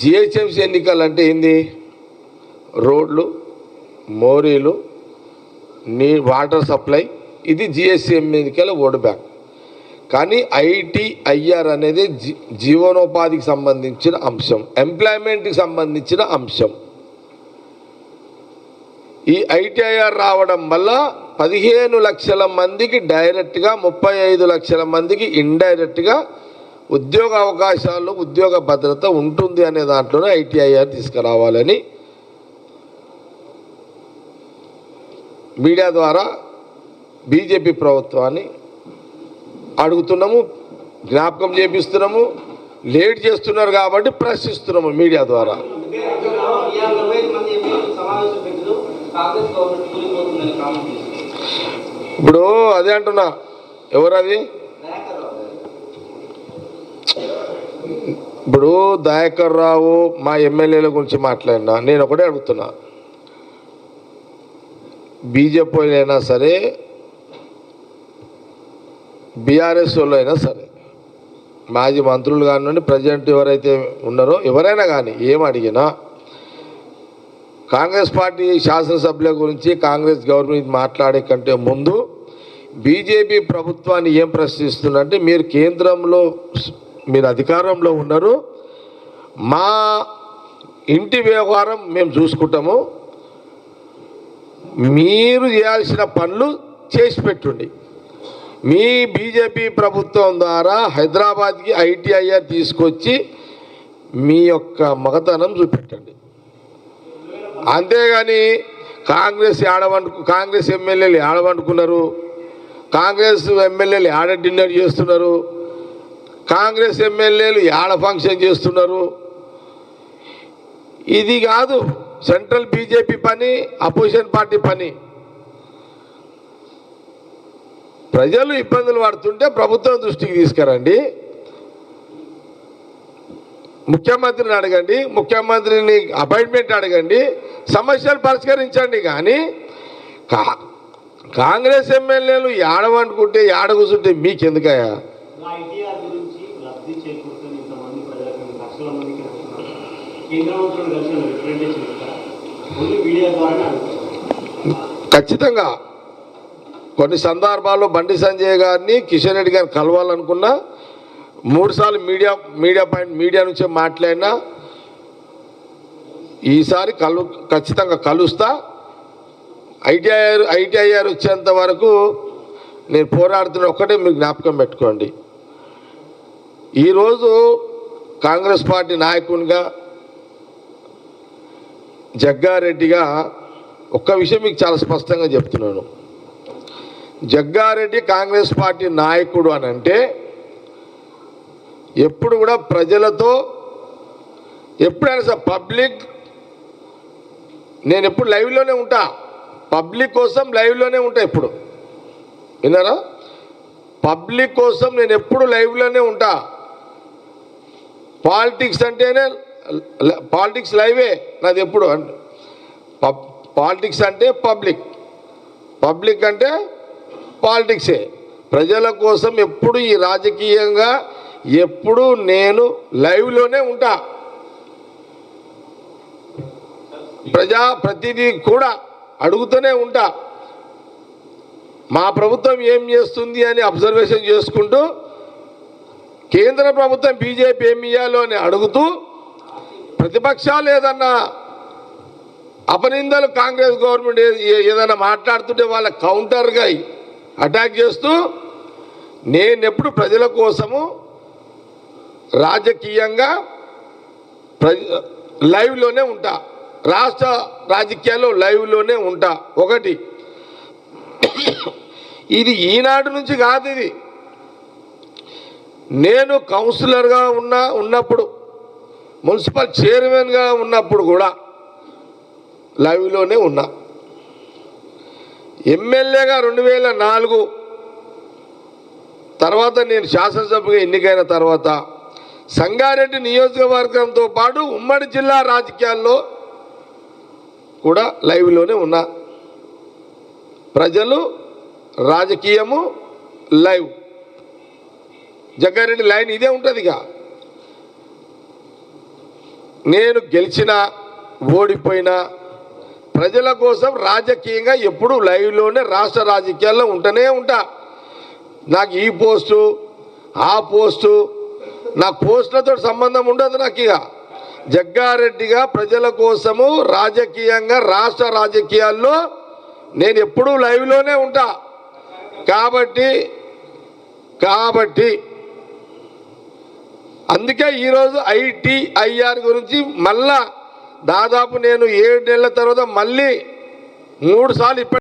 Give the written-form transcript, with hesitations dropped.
GHMC ఎన్నికలు అంటే ఏంది? రోడ్లు, మోరీలు, వాటర్ సప్లై, ఇది జిహెచ్ఎంసీ ఎన్నికల ఓటు బ్యాంక్. కానీ ఐటీఐఆర్ అనేది జీవనోపాధికి సంబంధించిన అంశం, ఎంప్లాయ్మెంట్కి సంబంధించిన అంశం. ఈ ఐటీఐఆర్ రావడం వల్ల 15 లక్షల మందికి డైరెక్ట్గా, 35 లక్షల మందికి ఇండైరెక్ట్గా ఉద్యోగ అవకాశాలు, ఉద్యోగ భద్రత ఉంటుంది అనే దాంట్లోనే ఐటీఐఆర్ తీసుకురావాలని మీడియా ద్వారా బీజేపీ ప్రభుత్వాన్ని అడుగుతున్నాము, జ్ఞాపకం చేపిస్తున్నాము. లేట్ చేస్తున్నారు కాబట్టి ప్రశ్నిస్తున్నాము మీడియా ద్వారా. ఇప్పుడు అదే అంటున్నా, ఎవరది? ఇప్పుడు దయాకర్ రావు మా ఎమ్మెల్యేల గురించి మాట్లాడినా, నేను ఒకటే అడుగుతున్నా, బీజేపీ అయినా సరే, బీఆర్ఎస్ వాళ్ళు అయినా సరే, మాజీ మంత్రులు కానివ్వండి, ప్రజెంట్ ఎవరైతే ఉన్నారో ఎవరైనా కానీ ఏం అడిగినా కాంగ్రెస్ పార్టీ శాసనసభ్యుల గురించి, కాంగ్రెస్ గవర్నమెంట్ మాట్లాడే కంటే ముందు బీజేపీ ప్రభుత్వాన్ని ఏం ప్రశ్నిస్తుందంటే, మీరు కేంద్రంలో మీరు అధికారంలో ఉన్నారు, మా ఇంటి వ్యవహారం మేము చూసుకుంటాము, మీరు చేయాల్సిన పనులు చేసి పెట్టుండి. మీ బీజేపీ ప్రభుత్వం ద్వారా హైదరాబాద్కి ఐటీఐఆర్ తీసుకొచ్చి మీ యొక్క మగతనం చూపెట్టండి. అంతేగాని కాంగ్రెస్ ఎమ్మెల్యేలు ఆడవండుకున్నారు, కాంగ్రెస్ ఎమ్మెల్యేలు ఆడ డిన్నర్ చేస్తున్నారు, కాంగ్రెస్ ఎమ్మెల్యేలు ఆడ ఫంక్షన్ చేస్తున్నారు. ఇది కాదు సెంట్రల్ బీజేపీ పని, అపోజిషన్ పార్టీ పని. ప్రజలు ఇబ్బందులు పడుతుంటే ప్రభుత్వం దృష్టికి తీసుకురండి, ముఖ్యమంత్రిని అడగండి, ముఖ్యమంత్రిని అపాయింట్మెంట్ అడగండి, సమస్యలు పరిష్కరించండి. కానీ కాంగ్రెస్ ఎమ్మెల్యేలు ఏడవనుకుంటే ఏడ కూర్చుంటే మీకెందుకయ్యా? ఖచ్చితంగా కొన్ని సందర్భాల్లో బండి సంజయ్ గారిని, కిషన్ రెడ్డి గారిని కలవాలనుకున్నా, 3 సార్లు మీడియా నుంచే మాట్లాడినా, ఈసారి ఖచ్చితంగా కలుస్తా. ఐటీఐఆర్ వచ్చేంత వరకు నేను పోరాడుతున్న ఒక్కటే మీరు జ్ఞాపకం పెట్టుకోండి. ఈరోజు కాంగ్రెస్ పార్టీ నాయకునిగా, జగ్గారెడ్డిగా ఒక్క విషయం మీకు చాలా స్పష్టంగా చెప్తున్నాను. జగ్గారెడ్డి కాంగ్రెస్ పార్టీ నాయకుడు అని అంటే ఎప్పుడు కూడా ప్రజలతో, ఎప్పుడైనా సార్ పబ్లిక్, నేను ఎప్పుడు లైవ్లోనే ఉంటా, పబ్లిక్ కోసం లైవ్లోనే ఉంటా. ఎప్పుడు విన్నారా? పబ్లిక్ కోసం నేను ఎప్పుడు లైవ్లోనే ఉంటా. పాలిటిక్స్ అంటేనే పాలిటిక్స్ లైవే నాది ఎప్పుడు. పాలిటిక్స్ అంటే పబ్లిక్ అంటే పాలిటిక్సే. ప్రజల కోసం ఎప్పుడు ఈ రాజకీయంగా ఎప్పుడు నేను లైవ్లోనే ఉంటా. ప్రతిదీ కూడా అడుగుతూనే ఉంటా. మా ప్రభుత్వం ఏం చేస్తుంది అని అబ్జర్వేషన్ చేసుకుంటూ, కేంద్ర ప్రభుత్వం బీజేపీ ఏమి ఇయ్యాలో అని అడుగుతూ, ప్రతిపక్షాలు ఏదన్నా అపనిందలు కాంగ్రెస్ గవర్నమెంట్ ఏదైనా మాట్లాడుతుంటే వాళ్ళ కౌంటర్గా అటాక్ చేస్తూ, నేనెప్పుడు ప్రజల కోసము రాజకీయంగా లైవ్లోనే ఉంటా, రాష్ట్ర రాజకీయాల్లో లైవ్లోనే ఉంటా. ఒకటి, ఇది ఈనాడు నుంచి కాదు, ఇది నేను కౌన్సిలర్గా ఉన్నప్పుడు, మున్సిపల్ చైర్మన్గా ఉన్నప్పుడు కూడా లైవ్లోనే ఉన్నా. ఎమ్మెల్యేగా 2004 తర్వాత, నేను శాసనసభగా ఎన్నికైన తర్వాత సంగారెడ్డి నియోజకవర్గంతో పాటు ఉమ్మడి జిల్లా రాజకీయాల్లో కూడా లైవ్లోనే ఉన్నా. ప్రజలు, రాజకీయము, లైవ్. జగ్గారెడ్డి లైన్ ఇదే ఉంటుంది. ఇక నేను గెలిచినా ఓడిపోయినా ప్రజల కోసం రాజకీయంగా ఎప్పుడు లైవ్లోనే రాష్ట్ర రాజకీయాల్లో ఉంటూనే ఉంటా. నాకు ఈ పోస్టు ఆ పోస్టు నాకు పోస్టులతో సంబంధం ఉండదు. నాకు ఇక జగ్గారెడ్డిగా ప్రజల కోసము రాజకీయంగా రాష్ట్ర రాజకీయాల్లో నేను ఎప్పుడూ లైవ్లోనే ఉంటా. కాబట్టి అందుకే ఈరోజు ITIR గురించి మళ్ళా దాదాపు నేను 7 నెలల తర్వాత మళ్ళీ 3 సార్లు